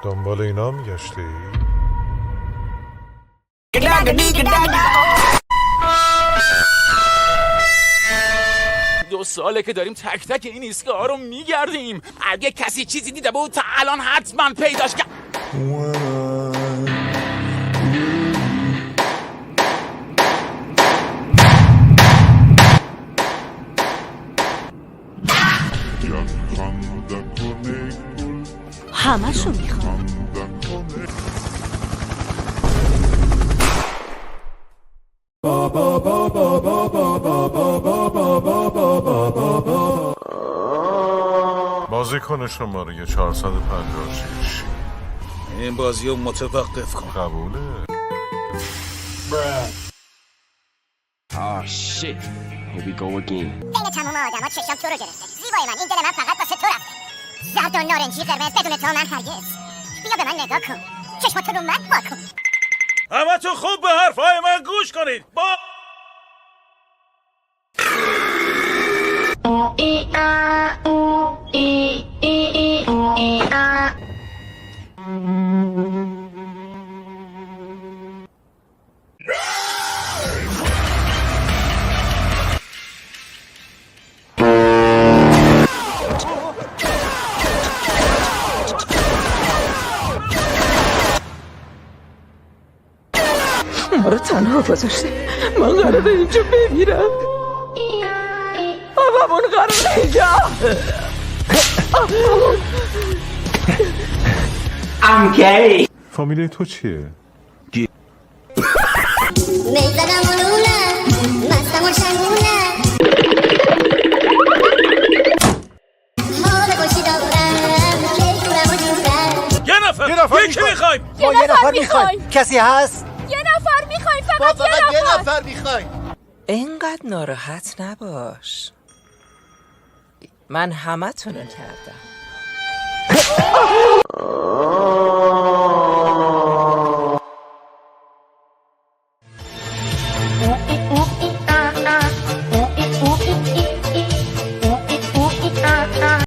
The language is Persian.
دنبال اینا میگشتی؟ 2 ساله که داریم تک تک این ایستگاه ها رو میگردیم. اگه کسی چیزی دیده بود تا الان حتما پیداش کرد. همشو میخوام. بازیکن شماره 456. این بازی رو متوقف کن. قبوله. Ah shit. Here we go again. بین تمام آدما چشم تو رو گرفته. زیبای من این دل من فقط واسه تو رفته. زرد و نارنجی قرمز بدون تو من هرگز. بیا به من نگاه کن. چشماتو رو من وا کن. همه تو خوب به حرفای من گوش کنید. ما رو تنها گذاشته. من قراره اینجا بمیرم. هممون قراره اینجا. I'm gay. فامیلی تو چیه؟ میزدم و لونه مستم و شنگونه ما به گوشی دارم که دورم و دورم. یه نفر یکی میخوایم. یه نفر میخوایم. کسی هست؟ یه نفر میخوایم. فقط یه نفر میخوایم. اینقدر ناراحت نباش. من همه تونو کردم.